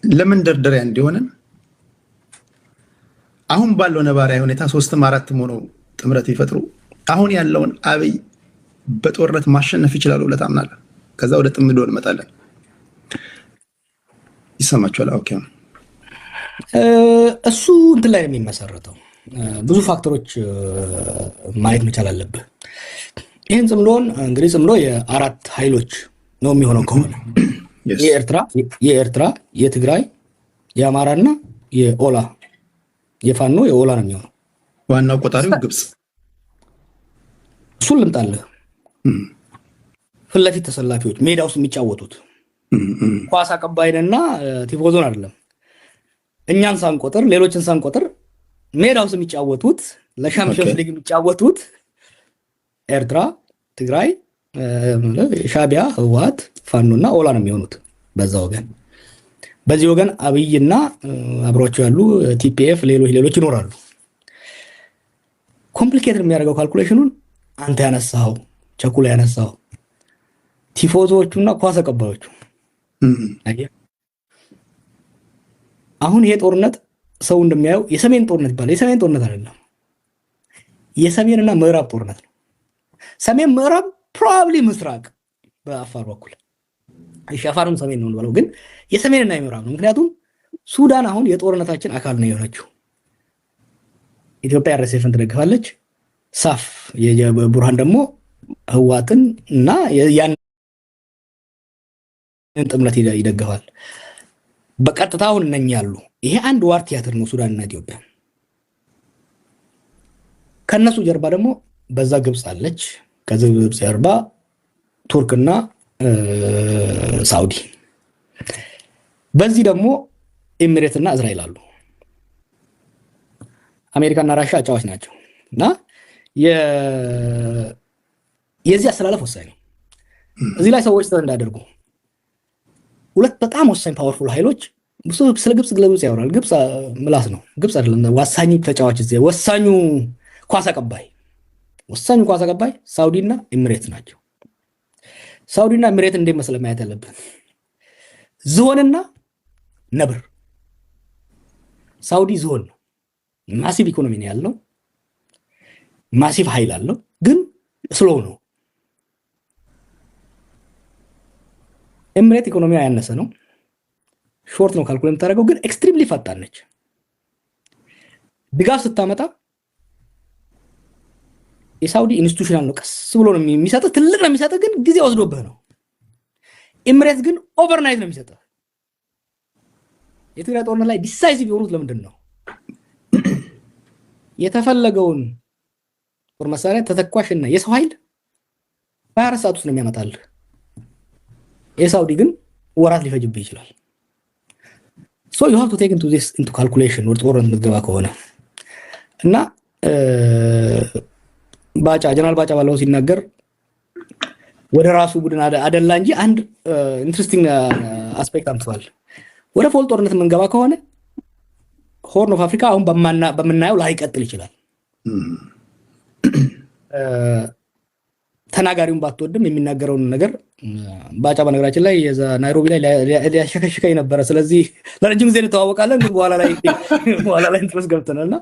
ለመንደርደሪያ እንዲሆነን አሁን ባለው ነባራዊ ሁኔታ 3ም 4ም ሆነው ጥምረት ይፈጥሩ አሁን ያለውን አብይ በጦርነት ማሸነፍ ይችላል ብለህ ታምናለህ? ከዛ ወደ ጥምዶ እንመጣለን። ይሰማችኋል? ኦኬ። እሱ እንትን ላይ ነው የሚመሰረተው። ብዙ ፋክተሮች ማየት መቻል አለብህ። ይህን ጽምዶን እንግዲህ ጽምዶ የአራት ኃይሎች ነው የሚሆነው ከሆነ የኤርትራ፣ የትግራይ፣ የአማራና የኦላ የፋኖ የኦላ ነው የሚሆነው። ዋናው ቆጣሪው ግብጽ። እሱን ልምጣልህ። ፊት ለፊት ተሰላፊዎች ሜዳ ውስጥ የሚጫወቱት ኳስ አቀባይንና ቲፎዞን አይደለም። እኛን ሳንቆጥር ሌሎችን ሳንቆጥር ሜዳ ውስጥ የሚጫወቱት ለሻምፒዮንስ ሊግ የሚጫወቱት ኤርትራ፣ ትግራይ፣ ሻቢያ፣ ህወሓት፣ ፋኖና ኦላ ነው የሚሆኑት በዛ ወገን። በዚህ ወገን አብይና አብሯቸው ያሉ ቲፒኤፍ ሌሎች ይኖራሉ። ኮምፕሊኬትድ የሚያደርገው ካልኩሌሽኑን አንተ ያነሳው ቸኩላ ያነሳው ቲፎዞቹና ኳስ አቀባዮቹ። አሁን ይሄ ጦርነት ሰው እንደሚያየው የሰሜን ጦርነት ይባላል። የሰሜን ጦርነት አይደለም፣ የሰሜንና ምዕራብ ጦርነት ነው። ሰሜን ምዕራብ ፕሮባብሊ ምስራቅ በአፋር በኩል አፋርም ሰሜን ነው ብለው፣ ግን የሰሜንና የምዕራብ ነው። ምክንያቱም ሱዳን አሁን የጦርነታችን አካል ነው የሆነችው። ኢትዮጵያ አርኤስኤፍን ትደግፋለች። ሳፍ የቡርሃን ደግሞ ህዋትን እና ያን ጥምረት ይደግፋል። በቀጥታ አሁን እነኛ ያሉ ይሄ አንድ ዋር ቲያትር ነው ሱዳንና ኢትዮጵያ። ከነሱ ጀርባ ደግሞ በዛ ግብጽ አለች። ከዚህ ግብጽ ጀርባ ቱርክና ሳውዲ፣ በዚህ ደግሞ ኤሚሬትና እስራኤል አሉ። አሜሪካና ራሻ አጫዋች ናቸው እና የዚህ አስተላለፍ ወሳኝ ነው። እዚህ ላይ ሰዎች እንዳደርጉ ሁለት በጣም ወሳኝ ፓወርፉል ኃይሎች ስለ ግብጽ ያወራል። ግብጽ ምላስ ነው። ግብጽ አይደለም ወሳኙ ተጫዋች እዚህ ወሳኙ ኳስ አቀባይ ሳውዲና ኤሚሬት ናቸው። ሳውዲና ኤሚሬት እንዴት መሰለህ ማየት ያለብን፣ ዝሆንና ነብር። ሳውዲ ዝሆን ነው፣ ማሲቭ ኢኮኖሚ ነው ያለው፣ ማሲቭ ኃይል አለው፣ ግን ስሎው ነው። ኤሚሬት ኢኮኖሚዋ ያነሰ ነው፣ ሾርት ነው ካልኩሌት የምታደርገው፣ ግን ኤክስትሪምሊ ፈጣን ነች። ድጋፍ ስታመጣ የሳውዲ ኢንስቲትዩሽናል ነው፣ ቀስ ብሎ ነው የሚሰጥህ፣ ትልቅ ነው የሚሰጥህ፣ ግን ጊዜ ወስዶብህ ነው። ኤሚሬት ግን ኦቨርናይት ነው የሚሰጥህ። የትግራይ ጦርነት ላይ ዲሳይሲቭ የሆኑት ለምንድን ነው? የተፈለገውን ጦር መሳሪያ ተተኳሽና የሰው ኃይል በ24 ሰዓት ውስጥ ነው የሚያመጣልህ። የሳውዲ ግን ወራት ሊፈጅብህ ይችላል። so you have to take into calculation ወደ ጦርነት የምትገባ ከሆነ እና ጀነራል ባጫ ባለው ሲናገር ወደ ራሱ ቡድን አደላ እንጂ አንድ ኢንትረስቲንግ አስፔክት አምጥቷል። ወደ ፎል ጦርነት የምንገባ ከሆነ ሆርን ኦፍ አፍሪካ አሁን በምናየው ላይቀጥል ይችላል። ተናጋሪውን ባትወድም የሚናገረውን ነገር ባጫ በነገራችን ላይ ናይሮቢ ላይ ሊያሸከሽከኝ ነበር። ስለዚህ ለረጅም ጊዜ እንተዋወቃለን፣ ግን በኋላ ላይ ኢንትረስት ገብተናልና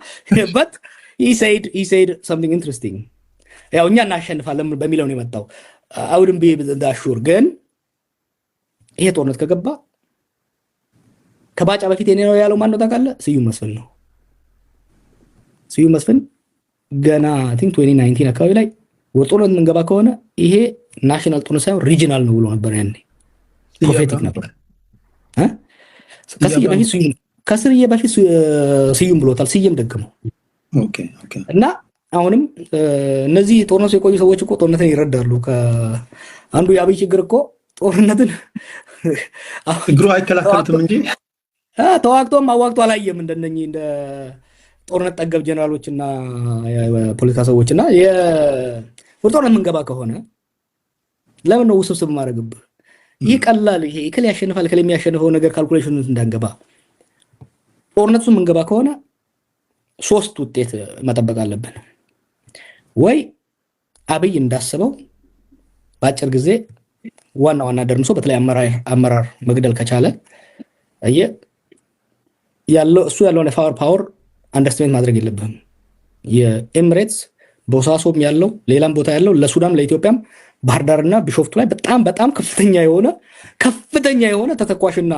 but he said something interesting። ያው እኛ እናሸንፋለን በሚለው ነው የመጣው። I wouldn't be that sure። ግን ይሄ ጦርነት ከገባ ከባጫ በፊት የኔ ነው ያለው ማን ነው ታውቃለህ? ስዩም መስፍን ነው። ስዩም መስፍን ገና I think 2019 አካባቢ ላይ ወደ ጦርነት የምንገባ ከሆነ ይሄ ናሽናል ጦርነት ሳይሆን ሪጂናል ነው ብሎ ነበር። ያኔ ፕሮፌቲክ ነበር። ከስርዬ በፊት ስዩም ብሎታል። ስዩም ደግመው እና አሁንም እነዚህ ጦርነት የቆዩ ሰዎች እኮ ጦርነትን ይረዳሉ። አንዱ የአብይ ችግር እኮ ጦርነትን እግሩ አይከላከሉትም እንጂ ተዋግቶም አዋግቶ አላየም። እንደነኚህ እንደ ጦርነት ጠገብ ጀነራሎችና የፖለቲካ ሰዎችና ጦርነት የምንገባ ከሆነ ለምን ነው ውስብስብ ማድረግብህ? ይህ ቀላል ይሄ እከሌ ያሸንፋል እከሌ የሚያሸንፈው ነገር ካልኩሌሽን እንዳንገባ። ጦርነቱ የምንገባ ከሆነ ሶስት ውጤት መጠበቅ አለብን። ወይ አብይ እንዳስበው በአጭር ጊዜ ዋና ደርምሶ በተለይ አመራር መግደል ከቻለ እሱ ያለውን ፓወር አንደርስቲሜት ማድረግ የለብህም። የኤምሬትስ ቦሳሶም ያለው ሌላም ቦታ ያለው ለሱዳን ለኢትዮጵያም ባህር ዳርና ቢሾፍቱ ላይ በጣም በጣም ከፍተኛ የሆነ ተተኳሽና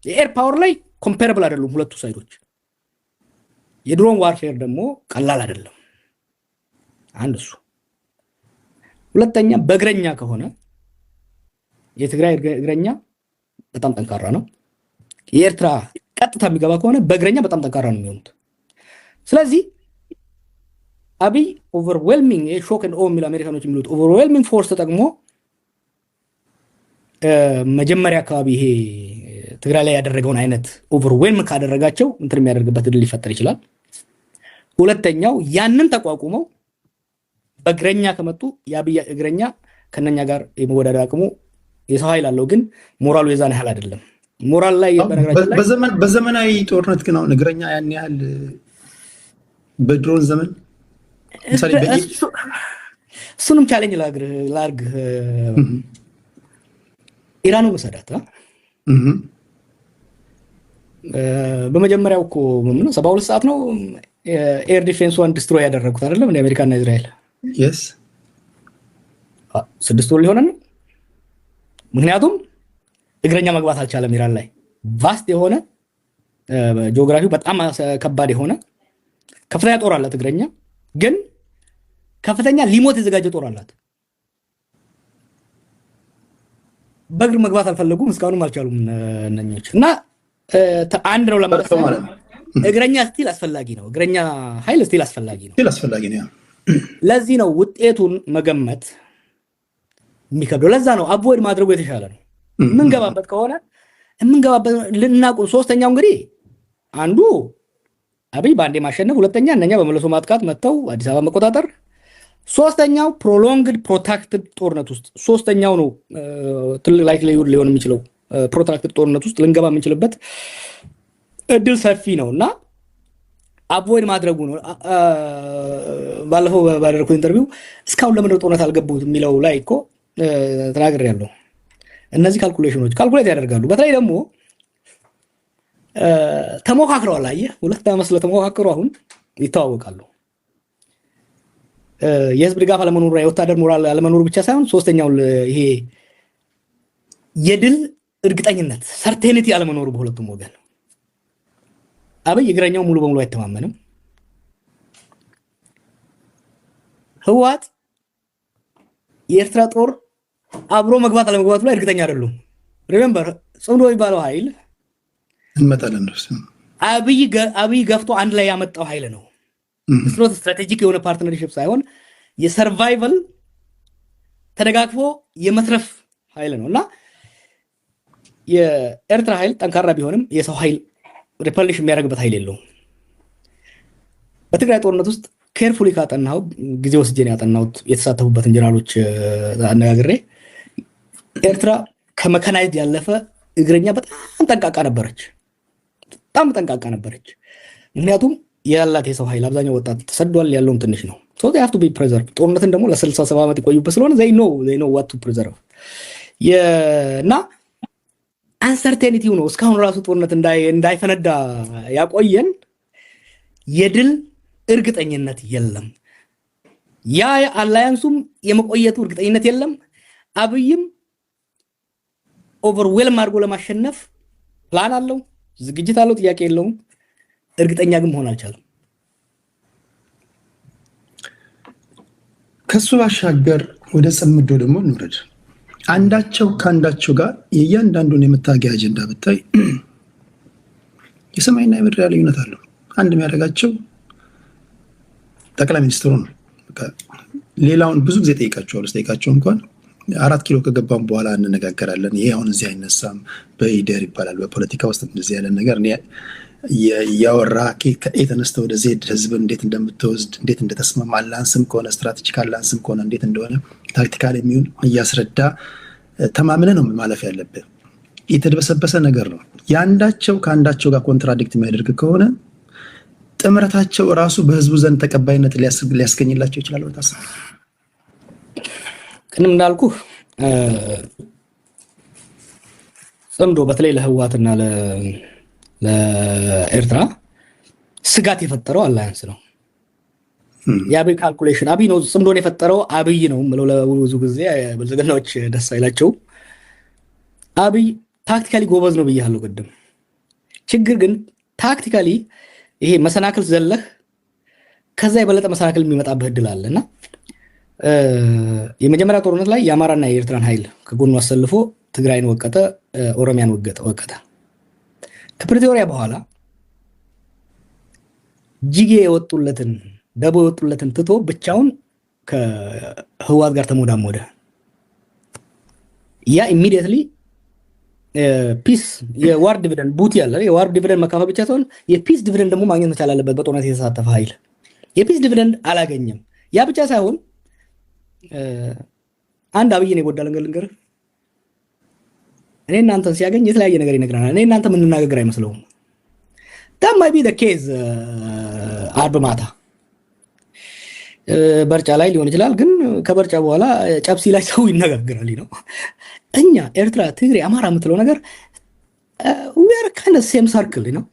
የኤር ፓወር ላይ ኮምፓረብል አይደሉም ሁለቱ ሳይዶች። የድሮን ዋርፌር ደግሞ ቀላል አይደለም። አንድ እሱ። ሁለተኛ በእግረኛ ከሆነ የትግራይ እግረኛ በጣም ጠንካራ ነው። የኤርትራ ቀጥታ የሚገባ ከሆነ በእግረኛ በጣም ጠንካራ ነው የሚሆኑት። ስለዚህ አብይ ኦቨርዌልሚንግ ሾክ ኤንድ ኦ የሚሉ አሜሪካኖች የሚሉት ኦቨርዌልሚንግ ፎርስ ተጠቅሞ መጀመሪያ አካባቢ ይሄ ትግራይ ላይ ያደረገውን አይነት ኦቨርዌልም ካደረጋቸው እንትን የሚያደርግበት እድል ሊፈጠር ይችላል። ሁለተኛው ያንን ተቋቁመው በእግረኛ ከመጡ የአብይ እግረኛ ከነኛ ጋር የመወዳደር አቅሙ የሰው ኃይል አለው፣ ግን ሞራሉ የዛን ያህል አይደለም። ሞራል ላይ በዘመናዊ ጦርነት ግን አሁን እግረኛ ያን ያህል በድሮን ዘመን እሱንም ቻሌንጅ ላርግ ኢራኑ መሰዳት በመጀመሪያው እኮ 72 ሰዓት ነው ኤር ዲፌንስዋን ዲስትሮይ ያደረጉት አይደለም እንደ አሜሪካና እስራኤል። yes 6 ወር ሊሆን ነው። ምክንያቱም እግረኛ መግባት አልቻለም ኢራን ላይ። ቫስት የሆነ ጂኦግራፊው በጣም ከባድ የሆነ ከፍተኛ ጦር አላት እግረኛ፣ ግን ከፍተኛ ሊሞት የተዘጋጀ ጦር አላት። በእግር መግባት አልፈለጉም፣ እስካሁንም አልቻሉም እነኞች። እና አንድ ነው ለማለት እግረኛ ስቲል አስፈላጊ ነው። እግረኛ ኃይል ስቲል አስፈላጊ ነው። ለዚህ ነው ውጤቱን መገመት የሚከብደው። ለዛ ነው አቮይድ ማድረጉ የተሻለ ነው። የምንገባበት ከሆነ ልናቁም። ሶስተኛው እንግዲህ አንዱ አብይ በአንዴ ማሸነፍ፣ ሁለተኛ እነኛ በመለሶ ማጥቃት መጥተው አዲስ አበባ መቆጣጠር፣ ሶስተኛው ፕሮሎንግድ ፕሮታክትድ ጦርነት ውስጥ ሶስተኛው ነው ትልቅ ላይክ ሊሆን የሚችለው ፕሮትራክትድ ጦርነት ውስጥ ልንገባ የምንችልበት እድል ሰፊ ነው እና አቮይድ ማድረጉ ነው። ባለፈው ባደረኩት ኢንተርቪው እስካሁን ለምን ጦርነት አልገቡት የሚለው ላይ እኮ ተናግሬያለሁ። እነዚህ ካልኩሌት ያደርጋሉ። በተለይ ደግሞ ተሞካክረዋል። አየህ፣ 2 ዓመት ስለተሞካከሩ አሁን ይተዋወቃሉ። የህዝብ ድጋፍ አለመኖሩ፣ የወታደር ሞራል አለመኖሩ ብቻ ሳይሆን ሶስተኛው ይሄ የድል እርግጠኝነት ሰርቴኒቲ አለመኖሩ በሁለቱም ወገን። አብይ እግረኛው ሙሉ በሙሉ አይተማመንም። ህወሓት የኤርትራ ጦር አብሮ መግባት አለመግባቱ ላይ እርግጠኛ አይደሉም። ሪሜምበር ጽምዶ የሚባለው ኃይል እንመጣለን ነው አብይ ገፍቶ አንድ ላይ ያመጣው ኃይል ነው። ስሎት ስትራቴጂክ የሆነ ፓርትነርሺፕ ሳይሆን የሰርቫይቫል ተደጋግፎ የመትረፍ ኃይል ነው እና የኤርትራ ኃይል ጠንካራ ቢሆንም የሰው ኃይል ሪፐልሽ የሚያደርግበት ኃይል የለውም። በትግራይ ጦርነት ውስጥ ኬርፉሊ ካጠናው ጊዜ ወስጄ ነው ያጠናሁት። የተሳተፉበትን ጀነራሎች አነጋግሬ ኤርትራ ከመካናይዝድ ያለፈ እግረኛ በጣም ጠንቃቃ ነበረች። ምክንያቱም ያላት የሰው ኃይል አብዛኛው ወጣት ተሰዷል፣ ያለውም ትንሽ ነው። ሶ they have to be preserved። ጦርነትን ደግሞ ለ67 ዓመት ይቆዩበት ስለሆነ they know what to preserve። እና አንሰርቴኒቲው ነው እስካሁን ራሱ ጦርነት እንዳይፈነዳ ያቆየን። የድል እርግጠኝነት የለም። ያ አላያንሱም የመቆየቱ እርግጠኝነት የለም። አብይም ኦቨርዌልም አድርጎ ለማሸነፍ ፕላን አለው፣ ዝግጅት አለው፣ ጥያቄ የለውም። እርግጠኛ ግን መሆን አልቻለም። ከሱ ባሻገር ወደ ጽምዶ ደግሞ እንውረድ። አንዳቸው ከአንዳቸው ጋር የእያንዳንዱን የመታገያ አጀንዳ ብታይ የሰማይና የምድር ልዩነት አለው። አንድ የሚያደርጋቸው ጠቅላይ ሚኒስትሩ ነው። ሌላውን ብዙ ጊዜ ጠይቃቸው እንኳን 4 ኪሎ ከገባም በኋላ እንነጋገራለን። ይሄ አሁን እዚህ አይነሳም፣ በኢደር ይባላል። በፖለቲካ ውስጥ እንደዚህ ያለ ነገር ያወራ ከኤ ተነስተ ወደ ዜድ ህዝብ እንዴት እንደምትወስድ እንዴት እንደተስማማ አላንስም ከሆነ ስትራቴጂክ አላንስም ከሆነ እንዴት እንደሆነ ታክቲካል የሚሆን እያስረዳ ተማምነ ነው ማለፍ ያለብህ። የተደበሰበሰ ነገር ነው። ያንዳቸው ከአንዳቸው ጋር ኮንትራዲክት የሚያደርግ ከሆነ ጥምረታቸው ራሱ በህዝቡ ዘንድ ተቀባይነት ሊያስገኝላቸው ይችላል። ታስብ ቅድም እንዳልኩ ጽምዶ በተለይ ለህወሓትና ለኤርትራ ስጋት የፈጠረው አላያንስ ነው። የአብይ ካልኩሌሽን አብይ ነው ጽምዶን የፈጠረው አብይ ነው ምለው ለብዙ ጊዜ ብልጽግናዎች ደስ አይላቸው። አብይ ታክቲካሊ ጎበዝ ነው ብያለሁ ቅድም። ችግር ግን ታክቲካሊ ይሄ መሰናክል ዘለህ ከዛ የበለጠ መሰናክል የሚመጣበት እድል አለና የመጀመሪያ ጦርነት ላይ የአማራና የኤርትራን ኃይል ከጎኑ አሰልፎ ትግራይን ወቀተ፣ ኦሮሚያን ወቀተ። ከፕሪቶሪያ በኋላ ጅጌ የወጡለትን ደቦ የወጡለትን ትቶ ብቻውን ከህወሓት ጋር ተሞዳሞደ። ያ ኢሚዲየትሊ ፒስ የዋር ዲቪደንድ ቡቲ ያለ የዋር ዲቪደንድ መካፈል ብቻ ሳይሆን የፒስ ዲቪደንድ ደግሞ ማግኘት መቻል አለበት። በጦርነት የተሳተፈ ኃይል የፒስ ዲቪደንድ አላገኘም። ያ ብቻ ሳይሆን አንድ አብይን የጎዳለን ልንገርህ፣ እኔ እናንተን ሲያገኝ የተለያየ ነገር ይነግረናል። እኔ እናንተ የምንናገር አይመስለውም። that might be the case አርብ ማታ በርጫ ላይ ሊሆን ይችላል። ግን ከበርጫ በኋላ ጨብሲ ላይ ሰው ይነጋገራል ነው። እኛ ኤርትራ፣ ትግሬ፣ አማራ የምትለው ነገር we are kind of same circle ነው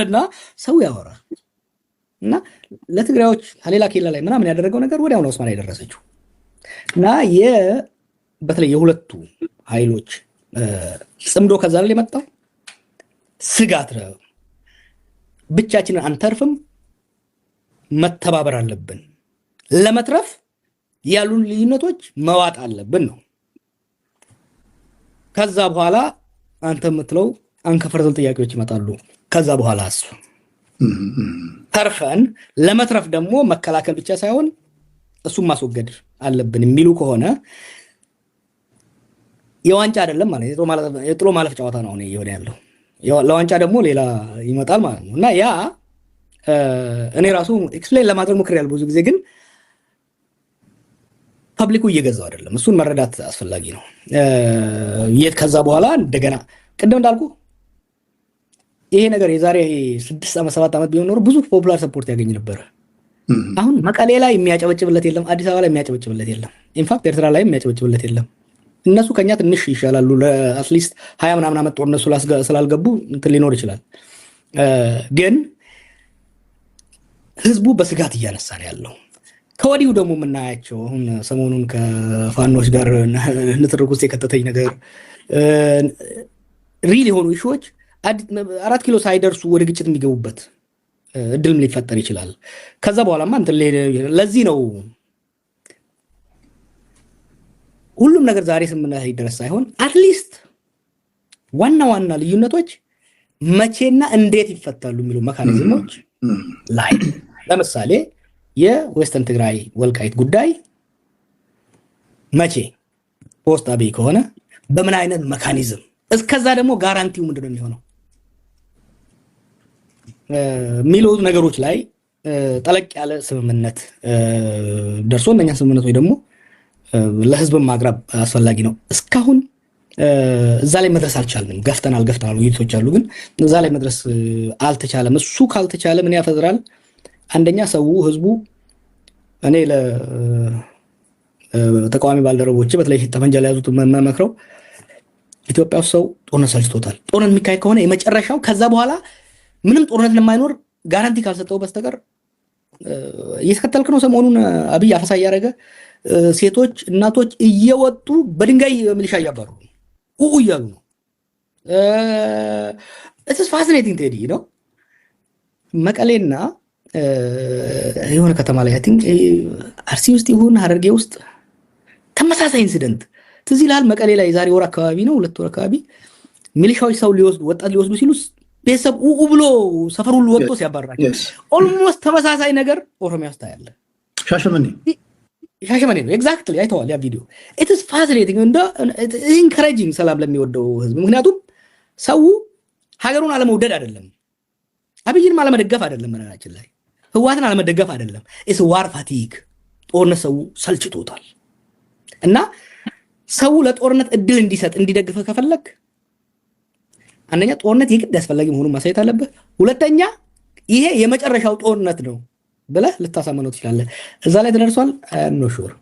እና ሰው ያወራል እና ለትግራዮች ሌላ ኬላ ላይ ምናምን ያደረገው ነገር ወዲያው ነው ኡስማን ያደረሰችው እና በተለይ የሁለቱ ኃይሎች ጽምዶ ከዛ ላይ የመጣው ስጋት ነው። ብቻችንን አንተርፍም፣ መተባበር አለብን፣ ለመትረፍ ያሉን ልዩነቶች መዋጥ አለብን ነው። ከዛ በኋላ አንተ የምትለው አንከፈርዘል ጥያቄዎች ይመጣሉ። ከዛ በኋላ እሱ ተርፈን ለመትረፍ ደግሞ መከላከል ብቻ ሳይሆን እሱን ማስወገድ አለብን የሚሉ ከሆነ የዋንጫ አይደለም ማለት የጥሎ ማለፍ ጨዋታ ነው አሁን እየሆነ ያለው። ለዋንጫ ደግሞ ሌላ ይመጣል ማለት ነው እና ያ እኔ ራሱ ኤክስፕሌን ለማድረግ ሞክሬያለሁ ብዙ ጊዜ፣ ግን ፐብሊኩ እየገዛው አይደለም። እሱን መረዳት አስፈላጊ ነው። ከዛ በኋላ እንደገና ቅድም እንዳልኩ ይሄ ነገር የዛሬ 6 ዓመት 7 ዓመት ቢሆን ኖሮ ብዙ ፖፑላር ሰፖርት ያገኝ ነበር። አሁን መቀሌ ላይ የሚያጨበጭብለት የለም፣ አዲስ አበባ ላይ የሚያጨበጭብለት የለም፣ ኢንፋክት ኤርትራ ላይ የሚያጨበጭብለት የለም። እነሱ ከኛ ትንሽ ይሻላሉ። ለአትሊስት 20 ምናምን ዓመት ጦርነት ስላልገቡ እንትን ሊኖር ይችላል። ግን ህዝቡ በስጋት እያነሳ ነው ያለው። ከወዲሁ ደግሞ የምናያቸው አሁን ሰሞኑን ከፋኖች ጋር ንትርክ ውስጥ የከተተኝ ነገር ሪል የሆኑ ኢሹዎች 4 ኪሎ ሳይደርሱ ወደ ግጭት የሚገቡበት እድልም ሊፈጠር ይችላል። ከዛ በኋላማ እንትን ለዚህ ነው ሁሉም ነገር ዛሬ ስምምነት ይደረስ ሳይሆን አትሊስት ዋና ዋና ልዩነቶች መቼና እንዴት ይፈታሉ የሚሉ መካኒዝሞች ላይ ለምሳሌ የዌስተርን ትግራይ ወልቃይት ጉዳይ መቼ ፖስት አብይ ከሆነ በምን አይነት መካኒዝም፣ እስከዛ ደግሞ ጋራንቲው ምንድነው የሚሆነው የሚሉ ነገሮች ላይ ጠለቅ ያለ ስምምነት ደርሶ እነኛ ስምምነት ወይ ደግሞ ለህዝብ ማቅረብ አስፈላጊ ነው። እስካሁን እዛ ላይ መድረስ አልቻልንም። ገፍተናል ውይይቶች አሉ፣ ግን እዛ ላይ መድረስ አልተቻለም። እሱ ካልተቻለ ምን ያፈዝራል? አንደኛ ሰው ህዝቡ እኔ ለተቃዋሚ ባልደረቦች በተለይ ጠመንጃ ላይ ያዙት መመክረው ኢትዮጵያ ውስጥ ሰው ጦርነት ሰልችቶታል። ጦርነት የሚካሄድ ከሆነ የመጨረሻው ከዛ በኋላ ምንም ጦርነት ለማይኖር ጋራንቲ ካልሰጠው በስተቀር እየተከተልክ ነው። ሰሞኑን አብይ አፈሳ እያደረገ ሴቶች እናቶች እየወጡ በድንጋይ ሚሊሻ እያባሩ እያሉ ነው። ኢትስ ፋሲኔቲንግ ቴዲ ነው። መቀሌና የሆነ ከተማ ላይ አይ ቲንክ አርሲ ውስጥ ይሁን ሀረርጌ ውስጥ ተመሳሳይ ኢንሲደንት ትዝ ይልሃል። መቀሌ ላይ ዛሬ ወር አካባቢ ነው 2 ወር አካባቢ ሚሊሻዎች ሰው ወጣት ሊወስዱ ሲሉ ቤተሰብ ብሎ ሰፈር ሁሉ ወጥቶ ሲያባራቸው ኦልሞስት ተመሳሳይ ነገር ኦሮሚያ ውስጥ ያለ ሻሸመኔ ነው። ኤግዛክትሊ አይተዋል ያ ቪዲዮ። ኢትስ ፋሲኔቲንግ እንደ ኢንካሬጂንግ ሰላም ለሚወደው ህዝብ። ምክንያቱም ሰው ሀገሩን አለመውደድ አይደለም፣ አብይንም አለመደገፍ አይደለም፣ መናችን ላይ ህዋትን አለመደገፍ አይደለም። ኢትስ ዋር ፋቲግ፣ ጦርነት ሰው ሰልችቶታል። እና ሰው ለጦርነት እድል እንዲሰጥ እንዲደግፈ ከፈለክ አንደኛ ጦርነት የግድ አስፈላጊ መሆኑን ማሳየት አለበት። ሁለተኛ ይሄ የመጨረሻው ጦርነት ነው ብለህ ልታሳመነው ትችላለህ። እዛ ላይ ተደርሷል። አይ አም ኖት ሹር